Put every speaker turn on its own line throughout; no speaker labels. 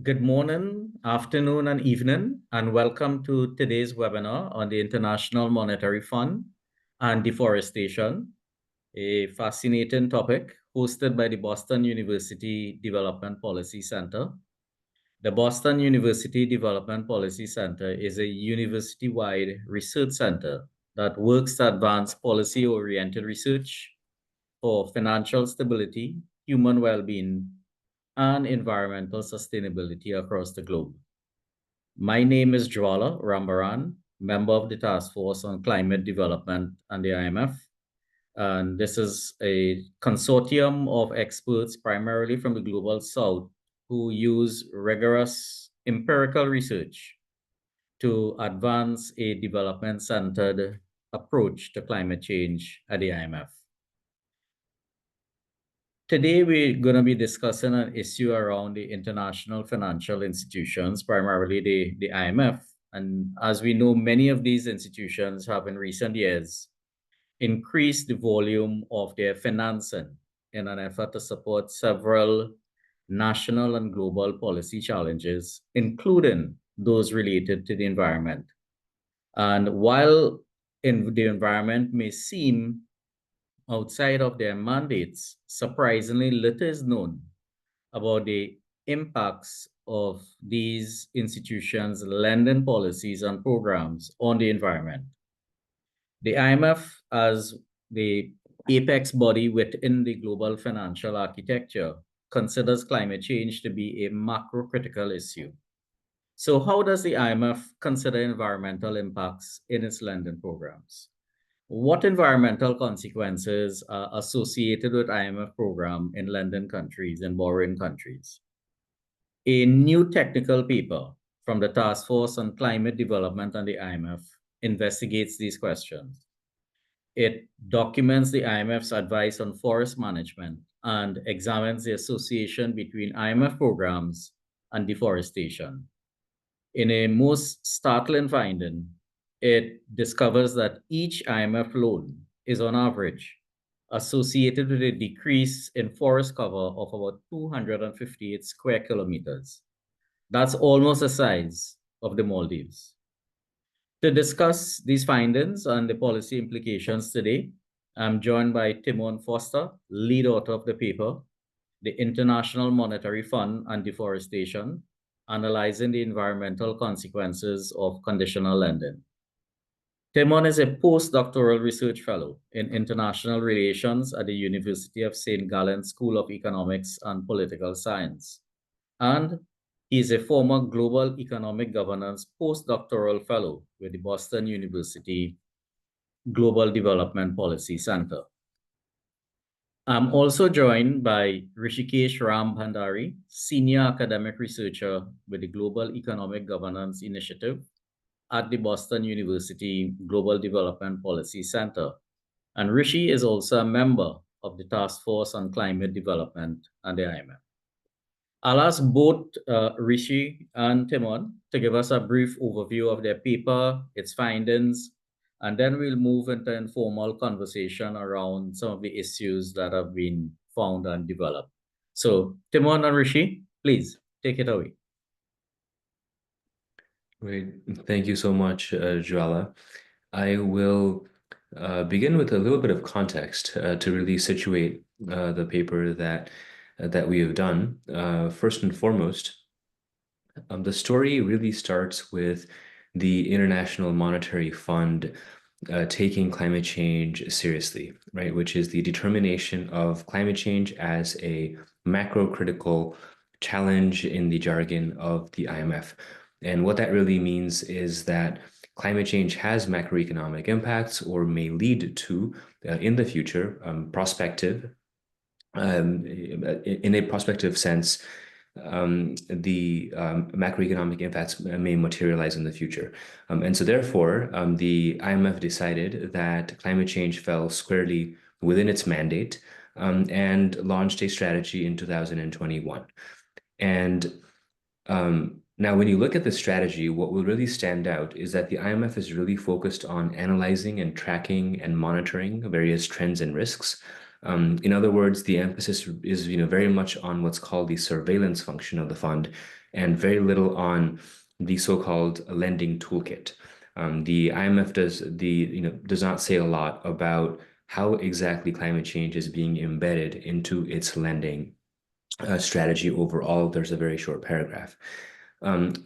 Good morning, afternoon, and evening, and welcome to today's webinar on the International Monetary Fund and deforestation, a fascinating topic hosted by the Boston University Development Policy Center. The Boston University Development Policy Center is a university-wide research center that works to advance policy-oriented research for financial stability, human well-being, and environmental sustainability across the globe. My name is Jwala Rambarran, member of the Task Force on Climate Development and the IMF. And this is a consortium of experts, primarily from the Global South, who use rigorous empirical research to advance a development-centered approach to climate change at the IMF. Today, we're going to be discussing an issue around the international financial institutions, primarily the IMF. And as we know, many of these institutions have in recent years increased the volume of their financing in an effort to support several national and global policy challenges, including those related to the environment. And while the environment may seem outside of their mandates, surprisingly little is known about the impacts of these institutions' lending policies and programs on the environment. The IMF, as the apex body within the global financial architecture, considers climate change to be a macro-critical issue. So how does the IMF consider environmental impacts in its lending programs? What environmental consequences are associated with IMF program in lending countries and borrowing countries? A new technical paper from the Task Force on Climate Development and the IMF investigates these questions. It documents the IMF's advice on forest management and examines the association between IMF programs and deforestation. In a most startling finding, it discovers that each IMF loan is on average associated with a decrease in forest cover of about 258 square kilometers. That's almost the size of the Maldives. To discuss these findings and the policy implications today, I'm joined by Timon Forster, lead author of the paper, the International Monetary Fund and Deforestation, Analyzing the Environmental Consequences of Conditional Lending. Timon is a postdoctoral research fellow in international relations at the University of St. Gallen School of Economics and Political Science. And he is a former Global Economic Governance postdoctoral fellow with the Boston University Global Development Policy Center. I'm also joined by Rishikesh Bhandary, senior academic researcher with the Global Economic Governance Initiative at the Boston University Global Development Policy Center. And Rishi is also a member of the Task Force on Climate Development and the IMF. I'll ask both Rishi and Timon to give us a brief overview of their paper, its findings, and then we'll move into informal conversation around some of the issues that have been found and developed. So Timon and Rishi, please take it away.
Great. Thank you so much, Jwala. I will begin with a little bit of context to really situate the paper that we have done. First and foremost, the story really starts with the International Monetary Fund taking climate change seriously, right? Which is the determination of climate change as a macro-critical challenge in the jargon of the IMF. And what that really means is that climate change has macroeconomic impacts or may lead to, in the future, in a prospective sense, the macroeconomic impacts may materialize in the future. And so therefore, the IMF decided that climate change fell squarely within its mandate and launched a strategy in 2021. And now, when you look at the strategy, what will really stand out is that the IMF is really focused on analyzing and tracking and monitoring various trends and risks In other words, the emphasis is, very much on what's called the surveillance function of the fund, and very little on the so-called lending toolkit. The IMF does not say a lot about how exactly climate change is being embedded into its lending strategy overall. There's a very short paragraph.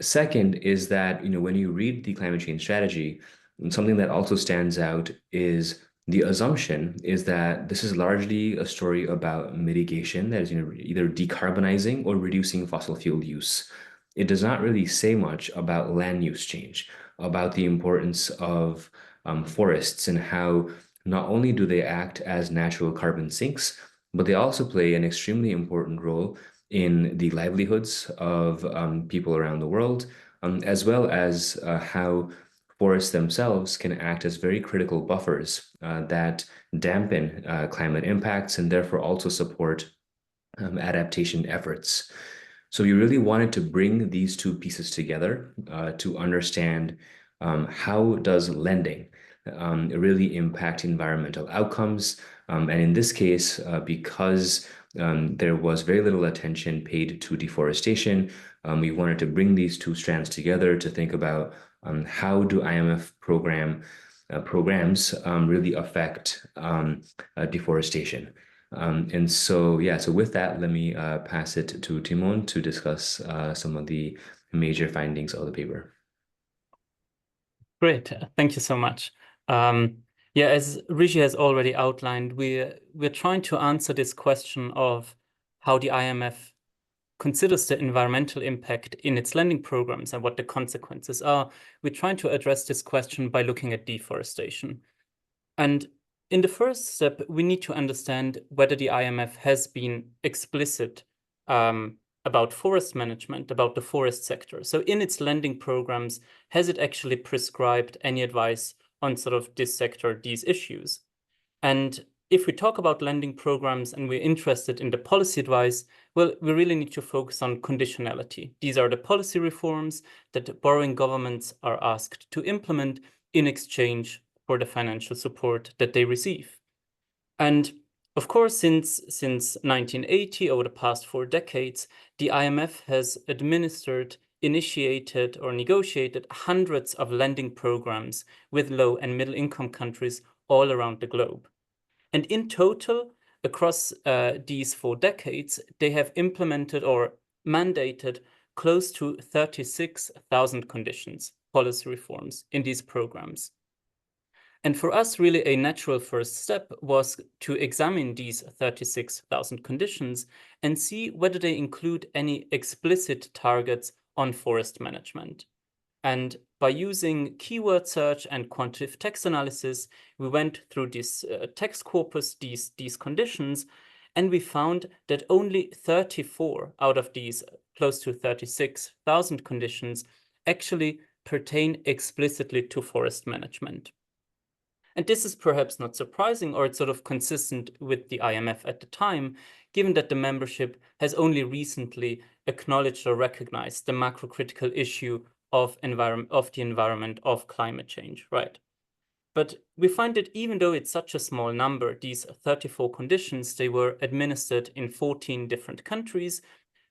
Second is that, when you read the climate change strategy, something that also stands out is the assumption is that this is largely a story about mitigation, that is, either decarbonizing or reducing fossil fuel use. It does not really say much about land use change, about the importance of forests and how not only do they act as natural carbon sinks, but they also play an extremely important role in the livelihoods of people around the world, as well as how forests themselves can act as very critical buffers that dampen climate impacts and therefore also support adaptation efforts. So we really wanted to bring these two pieces together to understand how does lending really impact environmental outcomes. And in this case, because there was very little attention paid to deforestation, we wanted to bring these two strands together to think about how do IMF programs really affect deforestation. And so, yeah, so with that, let me pass it to Timon to discuss some of the major findings of the paper.
Great, thank you so much. Yeah, as Rishi has already outlined, we're trying to answer this question of how the IMF considers the environmental impact in its lending programs and what the consequences are. We're trying to address this question by looking at deforestation. And in the first step, we need to understand whether the IMF has been explicit about forest management, about the forest sector. So in its lending programs, has it actually prescribed any advice on sort of this sector, these issues? And if we talk about lending programs and we're interested in the policy advice, well, we really need to focus on conditionality. These are the policy reforms that borrowing governments are asked to implement in exchange for the financial support that they receive. And of course, since 1980, over the past 4 decades, the IMF has administered, initiated, or negotiated hundreds of lending programs with low and middle income countries all around the globe. And in total, across these 4 decades, they have implemented or mandated close to 36,000 conditions, policy reforms in these programs. And for us, really a natural first step was to examine these 36,000 conditions and see whether they include any explicit targets on forest management. And by using keyword search and quantitative text analysis, we went through this text corpus, these conditions, and we found that only 34 out of these close to 36,000 conditions actually pertain explicitly to forest management. And this is perhaps not surprising, or it's sort of consistent with the IMF at the time, given that the membership has only recently acknowledged or recognized the macro-critical issue of the environment, of climate change, right? But we find that even though it's such a small number, these 34 conditions, they were administered in 14 different countries,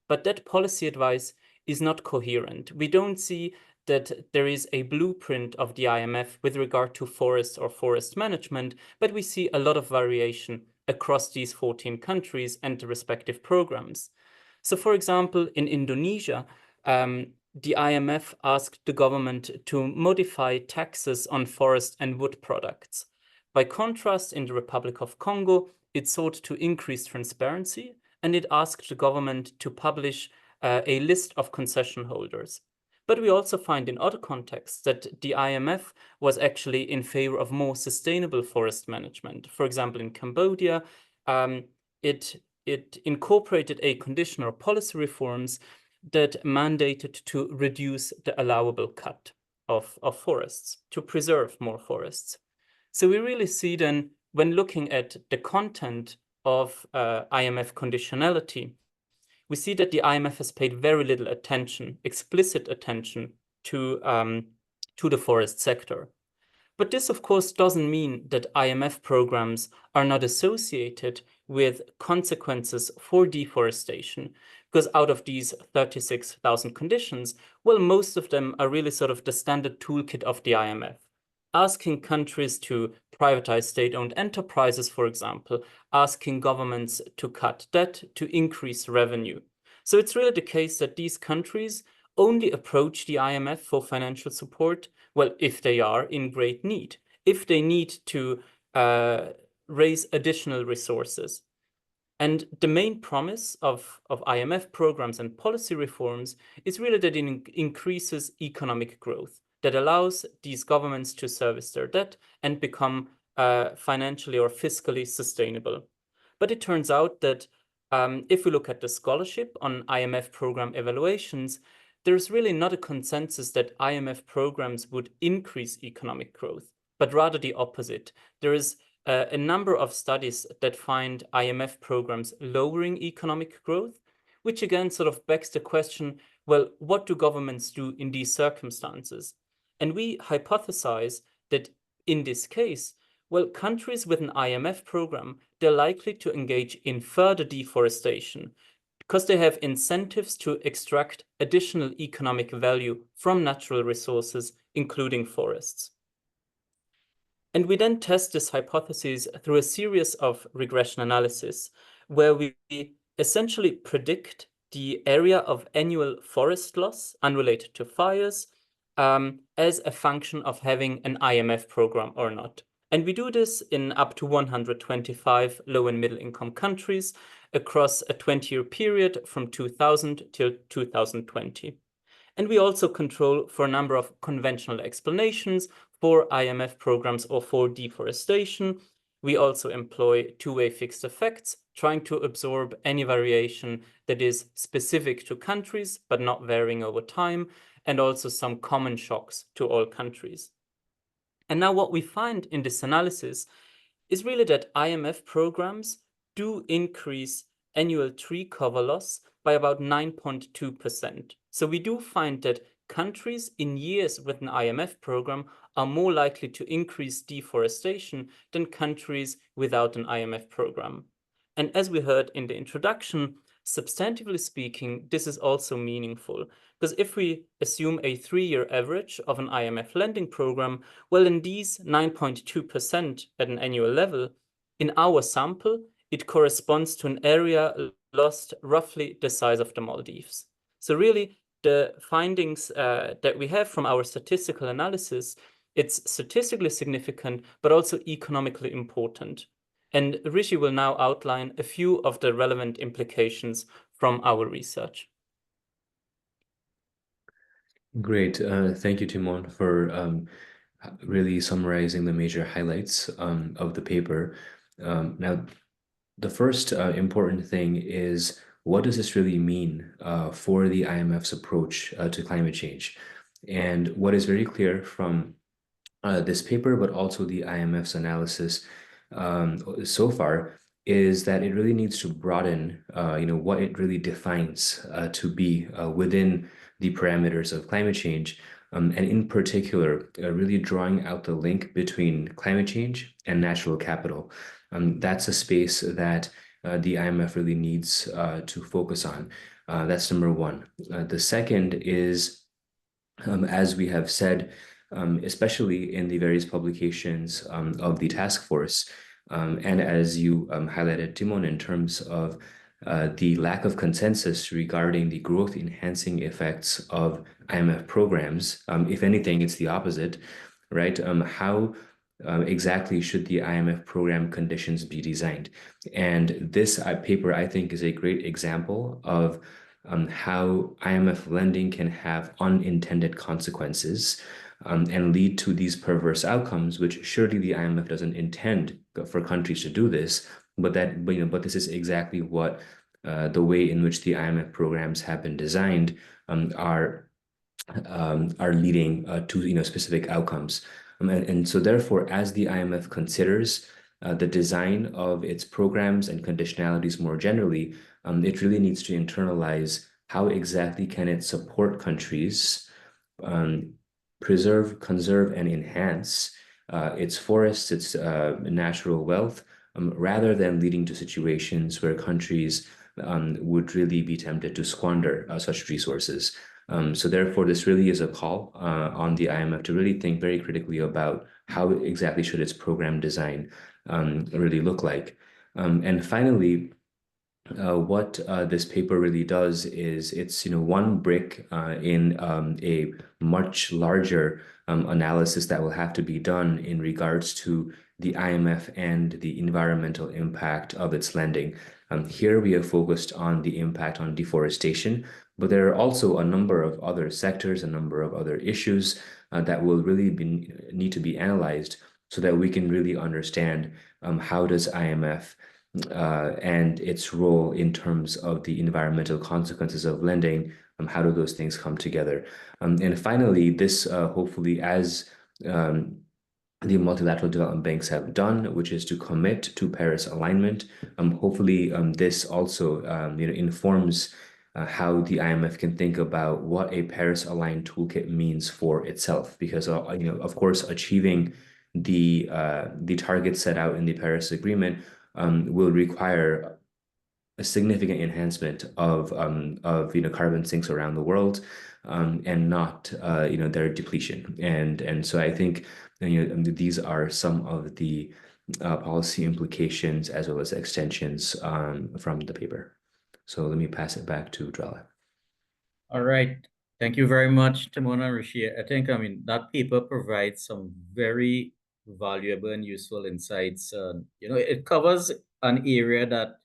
but that policy advice is not coherent. We don't see that there is a blueprint of the IMF with regard to forests or forest management, but we see a lot of variation across these 14 countries and the respective programs. So for example, in Indonesia, the IMF asked the government to modify taxes on forest and wood products. By contrast, in the Republic of Congo, it sought to increase transparency, and it asked the government to publish a list of concession holders. But we also find in other contexts that the IMF was actually in favor of more sustainable forest management. For example, in Cambodia, it incorporated a conditional policy reforms that mandated to reduce the allowable cut of forests, to preserve more forests. So we really see then, when looking at the content of IMF conditionality, we see that the IMF has paid very little attention, explicit attention, to the forest sector. But this, of course, doesn't mean that IMF programs are not associated with consequences for deforestation. Because out of these 36,000 conditions, well, most of them are really sort of the standard toolkit of the IMF. Asking countries to privatize state-owned enterprises, for example, asking governments to cut debt, to increase revenue. So it's really the case that these countries only approach the IMF for financial support, well, if they are in great need, if they need to raise additional resources. And the main promise of IMF programs and policy reforms is really that it increases economic growth, that allows these governments to service their debt and become financially or fiscally sustainable. But it turns out that if we look at the scholarship on IMF program evaluations, there's really not a consensus that IMF programs would increase economic growth, but rather the opposite. There is a number of studies that find IMF programs lowering economic growth, which again sort of begs the question, well, what do governments do in these circumstances? And we hypothesize that in this case, well, countries with an IMF program, they're likely to engage in further deforestation because they have incentives to extract additional economic value from natural resources, including forests. And we then test this hypothesis through a series of regression analysis, where we essentially predict the area of annual forest loss unrelated to fires as a function of having an IMF program or not. And we do this in up to 125 low and middle income countries across a 20-year period from 2000 till 2020. And we also control for a number of conventional explanations for IMF programs or for deforestation. We also employ two-way fixed effects, trying to absorb any variation that is specific to countries, but not varying over time, and also some common shocks to all countries. And now what we find in this analysis is really that IMF programs do increase annual tree cover loss by about 9.2%. So we do find that countries in years with an IMF program are more likely to increase deforestation than countries without an IMF program. And as we heard in the introduction, substantively speaking, this is also meaningful, because if we assume a 3-year average of an IMF lending program, well, in these 9.2% at an annual level, in our sample, it corresponds to an area lost roughly the size of the Maldives. So really, the findings that we have from our statistical analysis, it's statistically significant, but also economically important. And Rishi will now outline a few of the relevant implications from our research.
Great. Thank you, Timon, for really summarizing the major highlights of the paper. Now, the first important thing is, what does this really mean for the IMF's approach to climate change? And what is very clear from this paper, but also the IMF's analysis so far, is that it really needs to broaden, what it really defines to be within the parameters of climate change, and in particular, really drawing out the link between climate change and natural capital. That's a space that the IMF really needs to focus on. That's number one. The second is, as we have said, especially in the various publications of the task force, and as you highlighted, Timon, in terms of the lack of consensus regarding the growth enhancing effects of IMF programs. If anything, it's the opposite, right? How exactly should the IMF program conditions be designed? And this paper, I think, is a great example of how IMF lending can have unintended consequences and lead to these perverse outcomes, which surely the IMF doesn't intend for countries to do this, but this is exactly what the way in which the IMF programs have been designed are leading to specific outcomes. And so therefore, as the IMF considers the design of its programs and conditionalities more generally, it really needs to internalize how exactly can it support countries preserve, conserve, and enhance its forests, its natural wealth, rather than leading to situations where countries would really be tempted to squander such resources. So therefore, this really is a call on the IMF to really think very critically about how exactly should its program design really look like. And finally, what this paper really does is it's one brick in a much larger analysis that will have to be done in regards to the IMF and the environmental impact of its lending. Here we have focused on the impact on deforestation, but there are also a number of other sectors, a number of other issues that will really need to be analyzed so that we can really understand how does IMF and its role in terms of the environmental consequences of lending. How do those things come together? And finally, this hopefully, as the multilateral development banks have done, which is to commit to Paris alignment. Hopefully, this also informs how the IMF can think about what a Paris-aligned toolkit means for itself. Because of course, achieving the targets set out in the Paris Agreement will require a significant enhancement of carbon sinks around the world, and not their depletion. And so I think these are some of the policy implications as well as extensions from the paper. So let me pass it back to Jwala.
All right. Thank you very much, Timon and Rishi. I think, that paper provides some very valuable and useful insights. It covers an area that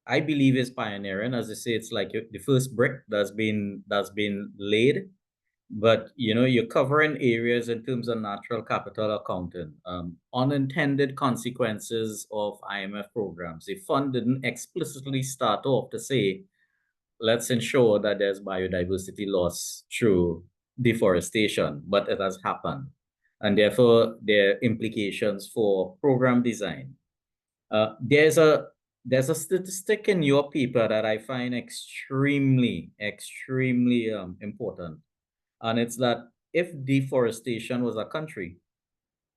I believe is pioneering. As I say, it's like the first brick that's been laid. But you're covering areas in terms of natural capital accounting, unintended consequences of IMF programs. The fund didn't explicitly start off to say, let's ensure that there's biodiversity loss through deforestation, but it has happened. And therefore, there are implications for program design. There's a statistic in your paper that I find extremely important. And it's that if deforestation was a country,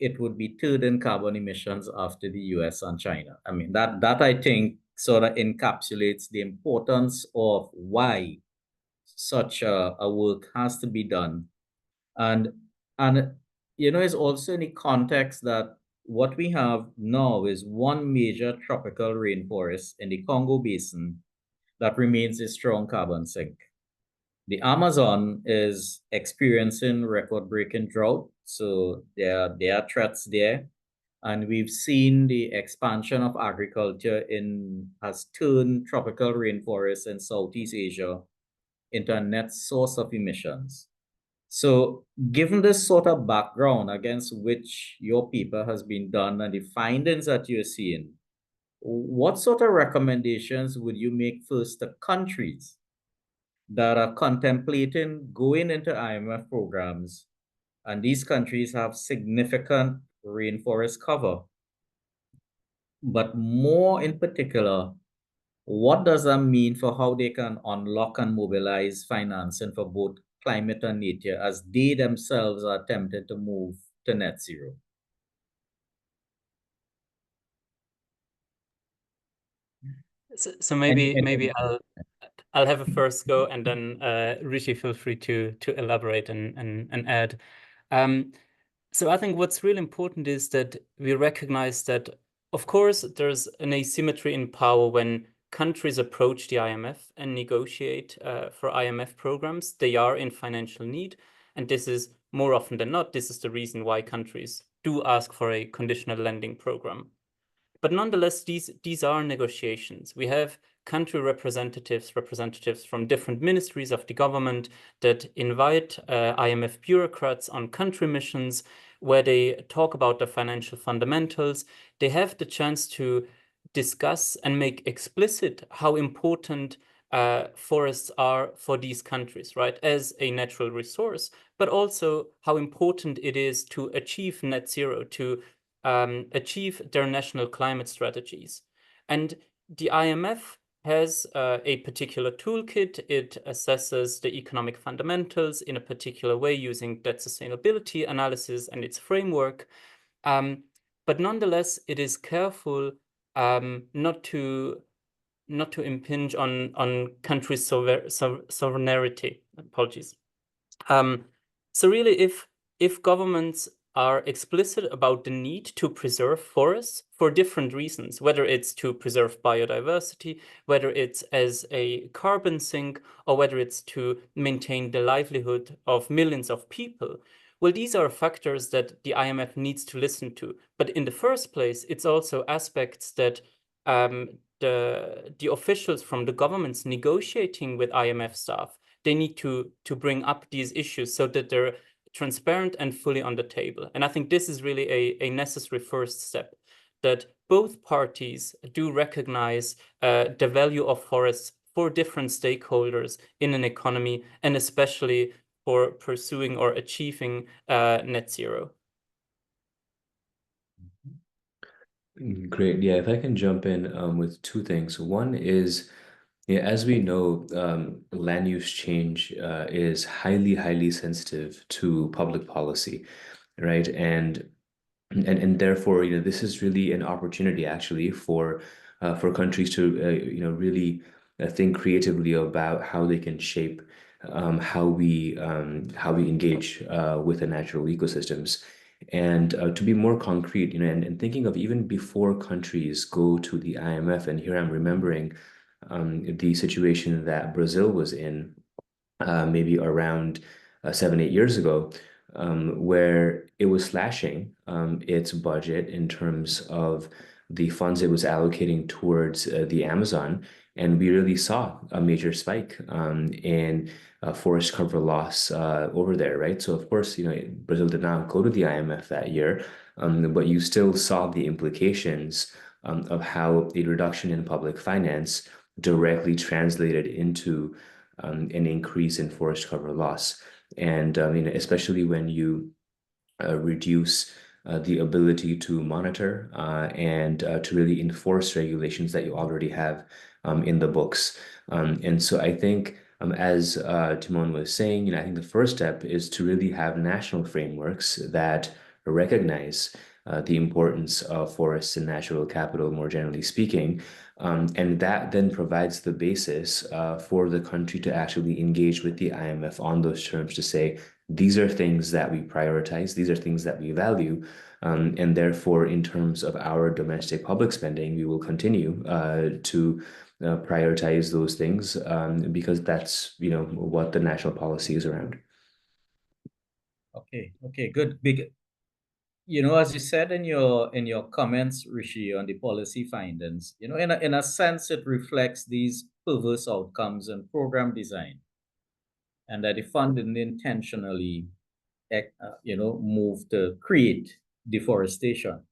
it would be third in carbon emissions after the US and China. I mean, that I think sort of encapsulates the importance of why such a work has to be done. And it's also in the context that what we have now is one major tropical rainforest in the Congo Basin that remains a strong carbon sink. The Amazon is experiencing record-breaking drought, so there are threats there. And we've seen the expansion of agriculture has turned tropical rainforests in Southeast Asia into a net source of emissions. So given this sort of background against which your paper has been done and the findings that you're seeing, what sort of recommendations would you make first to countries that are contemplating going into IMF programs, and these countries have significant rainforest cover? But more in particular, what does that mean for how they can unlock and mobilize financing for both climate and nature as they themselves are attempting to move to net zero?
So maybe I'll have a first go, and then Rishi, feel free to elaborate and add. So I think what's really important is that we recognize that, of course, there's an asymmetry in power when countries approach the IMF and negotiate for IMF programs. They are in financial need, and this is more often than not, this is the reason why countries do ask for a conditional lending program. But nonetheless, these are negotiations. We have country representatives from different ministries of the government that invite IMF bureaucrats on country missions where they talk about the financial fundamentals. They have the chance to discuss and make explicit how important forests are for these countries, right, as a natural resource, but also how important it is to achieve net zero, to achieve their national climate strategies. And the IMF has a particular toolkit. It assesses the economic fundamentals in a particular way using debt sustainability analysis and its framework. But nonetheless, it is careful not to impinge on countries' sovereignty. Apologies. So really, if governments are explicit about the need to preserve forests for different reasons, whether it's to preserve biodiversity, whether it's as a carbon sink, or whether it's to maintain the livelihood of millions of people, well, these are factors that the IMF needs to listen to. But in the first place, it's also aspects that the officials from the governments negotiating with IMF staff, they need to bring up these issues so that they're transparent and fully on the table. And I think this is really a necessary first step, that both parties do recognize the value of forests for different stakeholders in an economy, and especially for pursuing or achieving net zero.
Great. Yeah, if I can jump in with two things. One is, yeah, as we know, land use change is highly sensitive to public policy, right? And therefore, this is really an opportunity actually for countries to really think creatively about how they can shape how we engage with the natural ecosystems. And to be more concrete, and thinking of even before countries go to the IMF, and here I'm remembering the situation that Brazil was in maybe around 7, 8 years ago, where it was slashing its budget in terms of the funds it was allocating towards the Amazon. And we really saw a major spike in forest cover loss over there, right? So, of course, Brazil did not go to the IMF that year, but you still saw the implications of how the reduction in public finance directly translated into an increase in forest cover loss. And especially when you reduce the ability to monitor and to really enforce regulations that you already have in the books. And so I think, as Timon was saying, I think the first step is to really have national frameworks that recognize the importance of forests and natural capital, more generally speaking. And that then provides the basis for the country to actually engage with the IMF on those terms, to say, these are things that we prioritize, these are things that we value, and therefore, in terms of our domestic public spending, we will continue to prioritize those things because that's what the national policy is around.
Okay, good. As you said in your comments, Rishi, on the policy findings, in a sense, it reflects these perverse outcomes in program design, and that the fund didn't intentionally, move to create deforestation.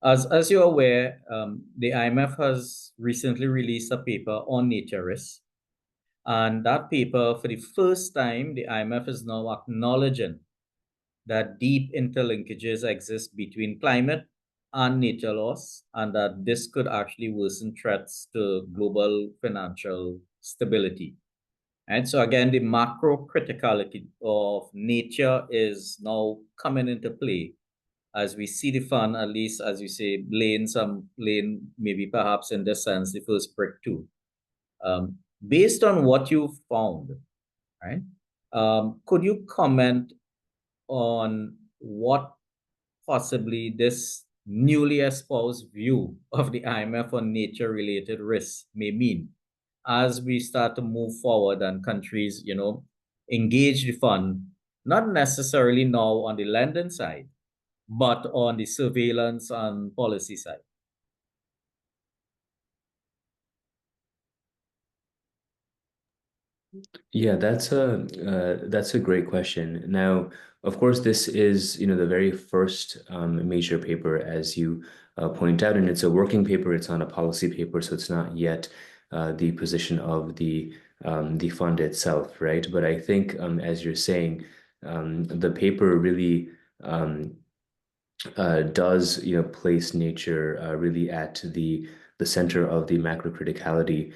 As you're aware, the IMF has recently released a paper on nature risk, and that paper, for the first time, the IMF is now acknowledging that deep interlinkages exist between climate and nature loss, and that this could actually worsen threats to global financial stability. And so again, the macro criticality of nature is now coming into play as we see the fund, at least as you say, laying maybe perhaps in this sense, the first brick too. Based on what you found, right? Could you comment on what possibly this newly espoused view of the IMF on nature-related risks may mean as we start to move forward and countries, engage the fund, not necessarily now on the lending side, but on the surveillance and policy side?
Yeah, that's a great question. Now, of course, this is the very first major paper, as you point out, and it's a working paper. It's not a policy paper, so it's not yet the position of the fund itself, right? But I think, as you're saying, the paper really does place nature really at the center of the macro criticality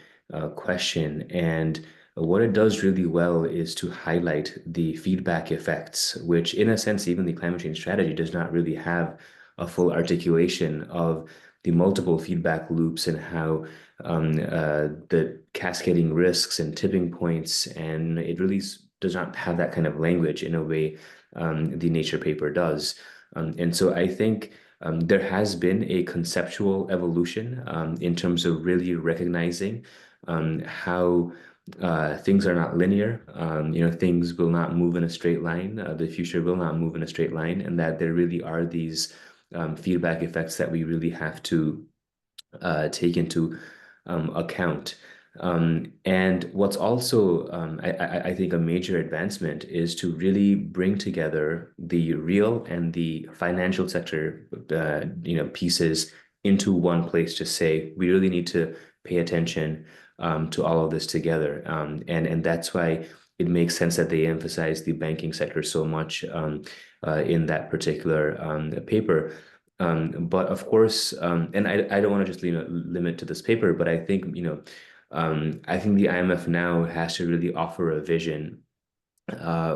question. And what it does really well is to highlight the feedback effects, which in a sense, even the climate change strategy does not really have a full articulation of the multiple feedback loops and how the cascading risks and tipping points, and it really does not have that kind of language in a way the Nature paper does. And so I think there has been a conceptual evolution in terms of really recognizing how things are not linear. Things will not move in a straight line. The future will not move in a straight line, and that there really are these feedback effects that we really have to take into account. And what's also, I think, a major advancement is to really bring together the real and the financial sector, pieces into one place to say we really need to pay attention to all of this together, and that's why it makes sense that they emphasize the banking sector so much in that particular paper. But of course, and I don't want to just limit to this paper, but I think I think the IMF now has to really offer a vision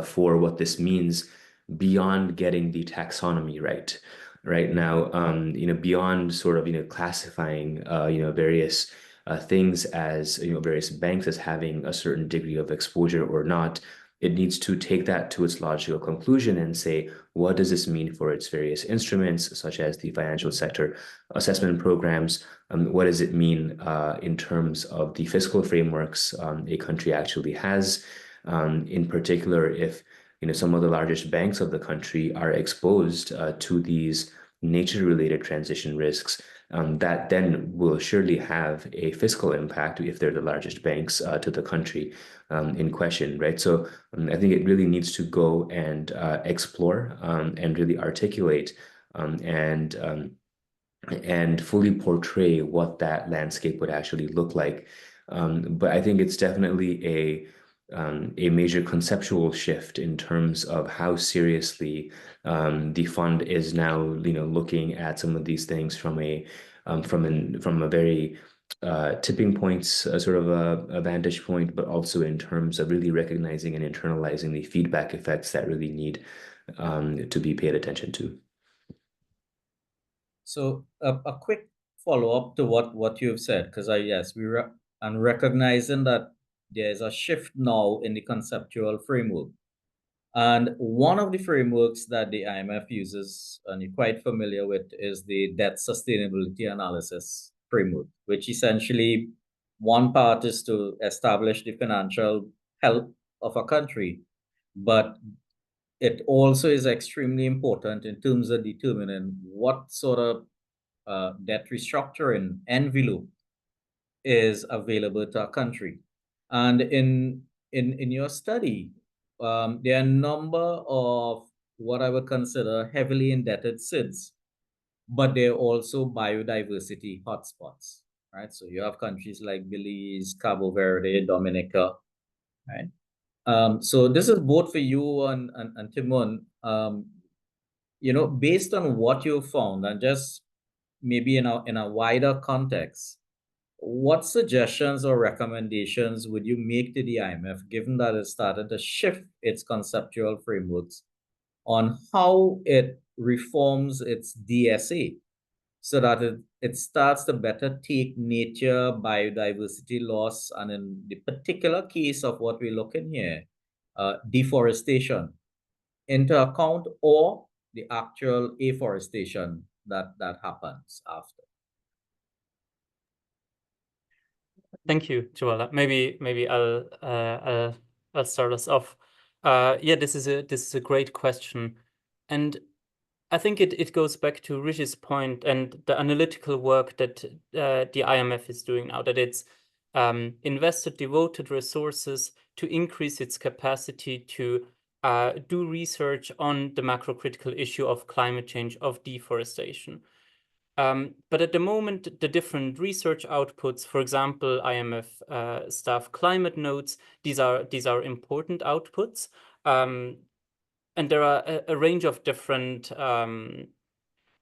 for what this means beyond getting the taxonomy right. Right now, beyond sort of classifying various things as various banks as having a certain degree of exposure or not. It needs to take that to its logical conclusion and say, what does this mean for its various instruments, such as the financial sector assessment programs? What does it mean in terms of the fiscal frameworks a country actually has? In particular, if some of the largest banks of the country are exposed to these nature-related transition risks, that then will surely have a fiscal impact if they're the largest banks to the country in question, right? So I think it really needs to go and explore and really articulate and fully portray what that landscape would actually look like. But I think it's definitely a major conceptual shift in terms of how seriously the fund is now, looking at some of these things from a very tipping points, sort of a vantage point, but also in terms of really recognizing and internalizing the feedback effects that really need to be paid attention to.
So a quick follow-up to what you've said, because I'm recognizing that there's a shift now in the conceptual framework. And one of the frameworks that the IMF uses, and you're quite familiar with, is the debt sustainability analysis framework, which essentially one part is to establish the financial health of a country, but it also is extremely important in terms of determining what sort of debt restructuring envelope is available to a country. And in your study, there are a number of what I would consider heavily indebted SIDS, but they're also biodiversity hotspots, right? So you have countries like Belize, Cabo Verde, Dominica, right? So this is both for you and Timon. Based on what you found, and just maybe in a wider context, what suggestions or recommendations would you make to the IMF, given that it started to shift its conceptual frameworks on how it reforms its DSA so that it starts to better take nature, biodiversity loss, and in the particular case of what we're looking here, deforestation into account, or the actual afforestation that happens after?
Thank you, Jwala. Maybe I'll start us off. Yeah, this is a great question, and I think it goes back to Rishi's point and the analytical work that the IMF is doing now, that it's invested devoted resources to increase its capacity to do research on the macro-critical issue of climate change, of deforestation. But at the moment, the different research outputs, for example, IMF staff climate notes, these are important outputs. And there are a range of different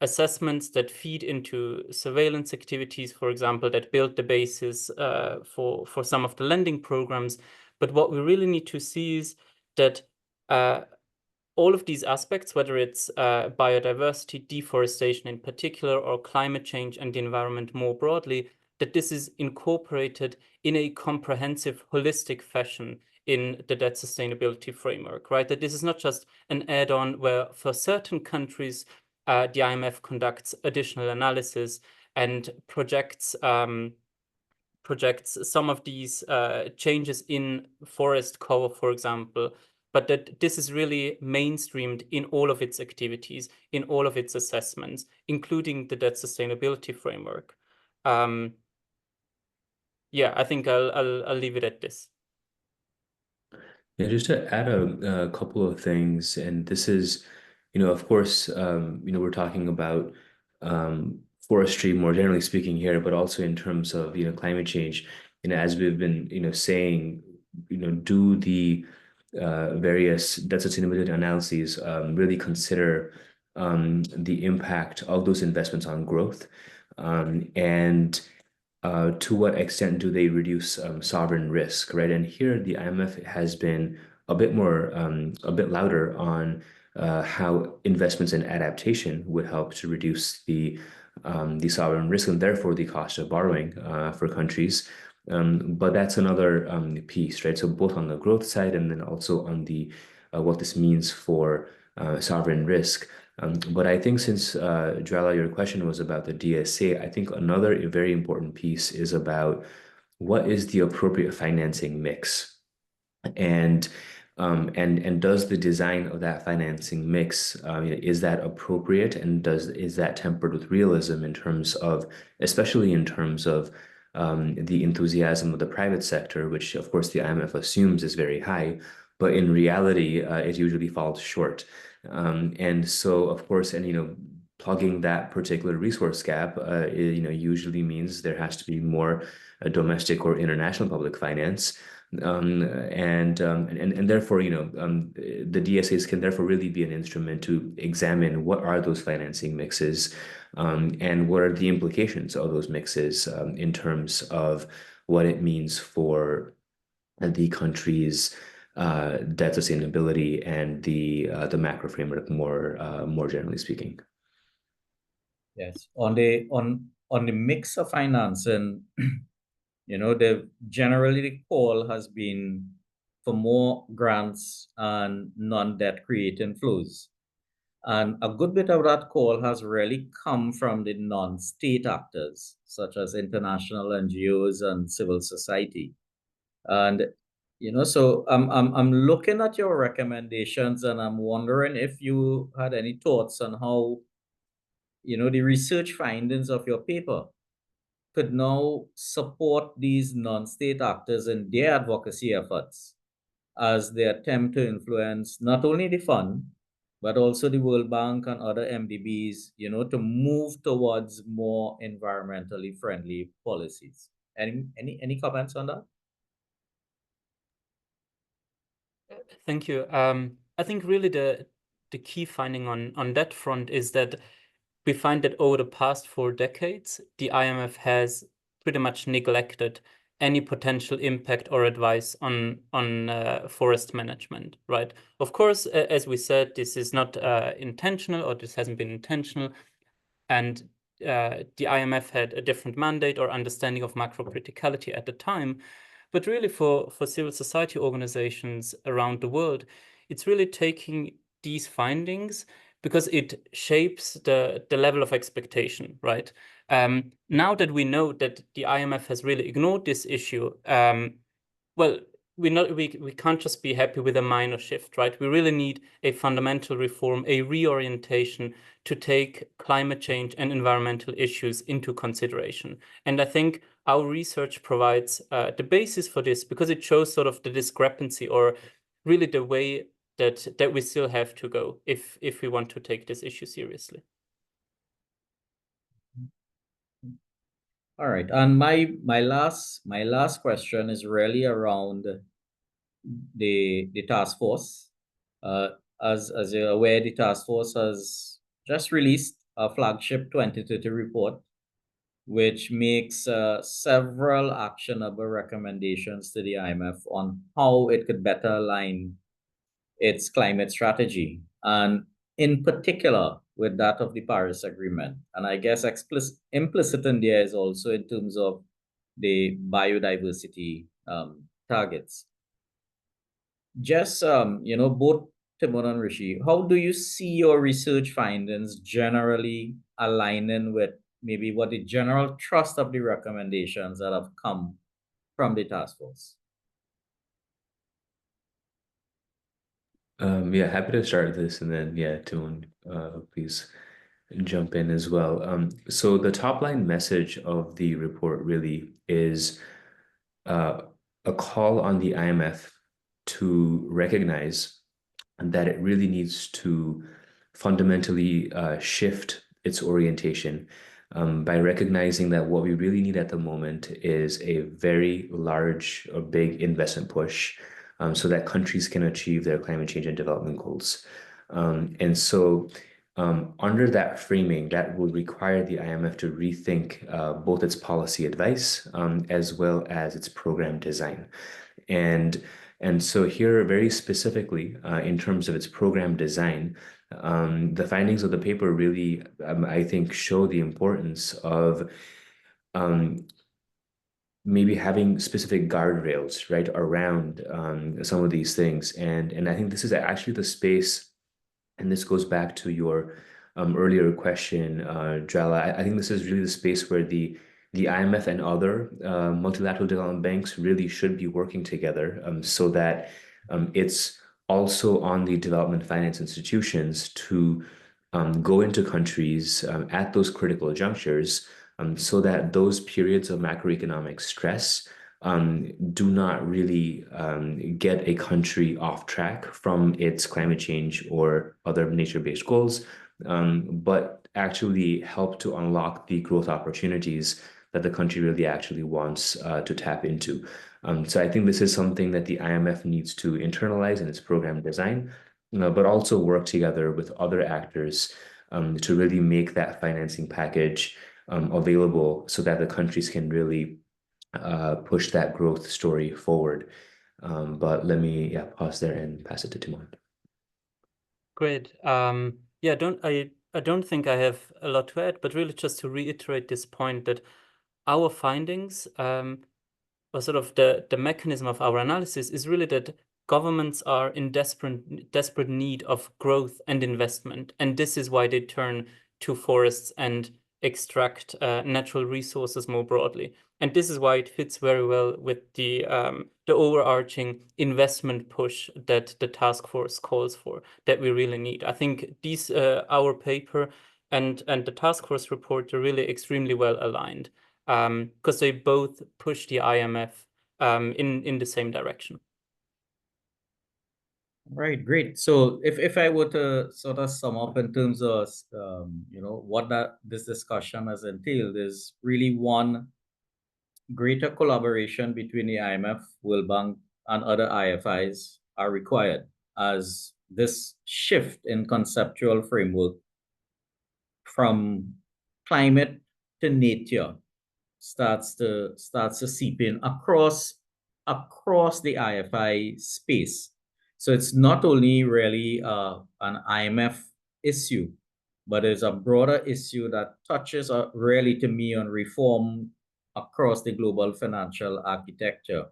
assessments that feed into surveillance activities, for example, that build the basis for some of the lending programs. But what we really need to see is that all of these aspects, whether it's biodiversity, deforestation in particular, or climate change and the environment more broadly, that this is incorporated in a comprehensive, holistic fashion in the debt sustainability framework, right? That this is not just an add-on where for certain countries, the IMF conducts additional analysis and projects some of these changes in forest cover, for example, but that this is really mainstreamed in all of its activities, in all of its assessments, including the debt sustainability framework. Yeah, I think I'll leave it at this.
Yeah, just to add a couple of things, and this is, of course, we're talking about forestry more generally speaking here, but also in terms of, climate change. As we've been, saying, do the various debt sustainability analyses really consider the impact of those investments on growth, and to what extent do they reduce sovereign risk, right? And here the IMF has been a bit louder on how investments in adaptation would help to reduce the sovereign risk and therefore the cost of borrowing for countries. But that's another piece, right? So both on the growth side and then also on the what this means for sovereign risk. But I think since, Jwala, your question was about the DSA, I think another very important piece is about what is the appropriate financing mix, and does the design of that financing mix, is that appropriate, and is that tempered with realism in terms of, especially in terms of the enthusiasm of the private sector, which of course the IMF assumes is very high, but in reality, it usually falls short. And so, of course, and plugging that particular resource gap, usually means there has to be more domestic or international public finance. And therefore, the DSAs can therefore really be an instrument to examine what are those financing mixes, and what are the implications of those mixes in terms of what it means for the country's debt sustainability and the macro framework more generally speaking.
Yes, on the mix of financing, generally the call has been for more grants and non-debt creating flows. And a good bit of that call has really come from the non-state actors, such as international NGOs and civil society. And so I'm looking at your recommendations, and I'm wondering if you had any thoughts on how, the research findings of your paper could now support these non-state actors in their advocacy efforts as they attempt to influence not only the fund, but also the World Bank and other MDBs, to move towards more environmentally friendly policies. Any comments on that?
Thank you. I think really the key finding on that front is that we find that over the past 4 decades, the IMF has pretty much neglected any potential impact or advice on forest management, right? Of course, as we said, this is not intentional, or this hasn't been intentional, and the IMF had a different mandate or understanding of macro criticality at the time. But really for civil society organizations around the world, it's really taking these findings because it shapes the level of expectation, right? Now that we know that the IMF has really ignored this issue, well, we can't just be happy with a minor shift, right? We really need a fundamental reform, a reorientation to take climate change and environmental issues into consideration. And I think our research provides the basis for this because it shows sort of the discrepancy or really the way that we still have to go if we want to take this issue seriously.
All right, and my last question is really around the task force. As you're aware, the task force has just released a flagship 2030 report, which makes several actionable recommendations to the IMF on how it could better align its climate strategy, and in particular with that of the Paris Agreement. And I guess implicit in there is also in terms of the biodiversity targets. Just, both Timon and Rishi, how do you see your research findings generally aligning with maybe what the general thrust of the recommendations that have come from the task force?
Yeah, happy to start this, and then Timon, please jump in as well. So the top line message of the report really is a call on the IMF to recognize that it really needs to fundamentally shift its orientation by recognizing that what we really need at the moment is a very large or big investment push so that countries can achieve their climate change and development goals. And so under that framing, that would require the IMF to rethink both its policy advice as well as its program design. And so here, very specifically, in terms of its program design, the findings of the paper really, I think, show the importance of maybe having specific guardrails, right, around some of these things. And I think this is actually the space, and this goes back to your earlier question, Jwala. I think this is really the space where the IMF and other multilateral development banks really should be working together so that it's also on the development finance institutions to go into countries at those critical junctures so that those periods of macroeconomic stress do not really get a country off track from its climate change or other nature-based goals, but actually help to unlock the growth opportunities that the country really actually wants to tap into. So I think this is something that the IMF needs to internalize in its program design, but also work together with other actors to really make that financing package available so that the countries can really push that growth story forward. But let me pause there and pass it to Timon.
Great. I don't think I have a lot to add, but really just to reiterate this point that our findings, or sort of the mechanism of our analysis is really that governments are in desperate need of growth and investment. And this is why they turn to forests and extract natural resources more broadly. And this is why it fits very well with the overarching investment push that the task force calls for, that we really need. I think these our paper and the task force report are really extremely well aligned because they both push the IMF in the same direction.
Right, great. So if I were to sort of sum up in terms of what this discussion has entailed is really one, greater collaboration between the IMF, World Bank, and other IFIs are required as this shift in conceptual framework from climate to nature starts to seep in across the IFI space. So it's not only really an IMF issue, but it's a broader issue that touches really to me on reform across the global financial architecture,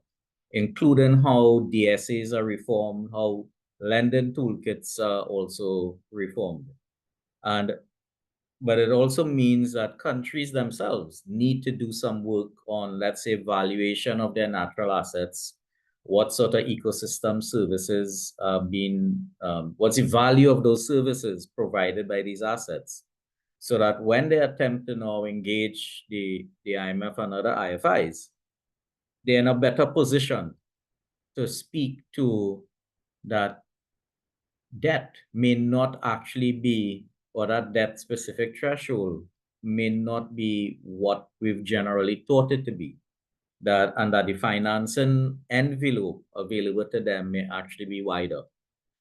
including how DSAs are reformed, how lending toolkits are also reformed. But it also means that countries themselves need to do some work on, let's say, valuation of their natural assets. What sort of ecosystem services what's the value of those services provided by these assets? So that when they attempt to now engage the IMF and other IFIs, they're in a better position to speak to that debt may not actually be, or that debt specific threshold may not be what we've generally thought it to be. And that the financing envelope available to them may actually be wider.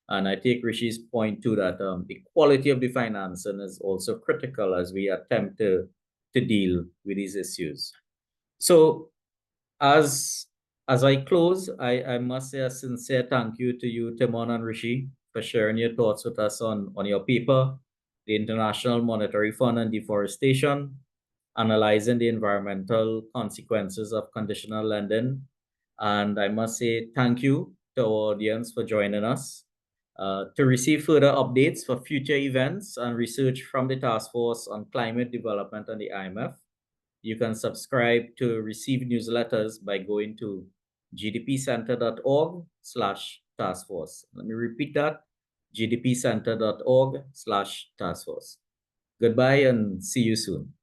And I take Rishi's point too that the quality of the financing is also critical as we attempt to deal with these issues. So as I close, I must say a sincere thank you to you, Timon and Rishi, for sharing your thoughts with us on your paper, the International Monetary Fund and Deforestation, analyzing the environmental consequences of conditional lending. And I must say thank you to our audience for joining us. To receive further updates for future events and research from the Task Force on Climate Development and the IMF, you can subscribe to receive newsletters by going to gdpcenter.org/taskforce. Let me repeat that, gdpcenter.org/taskforce. Goodbye and see you soon.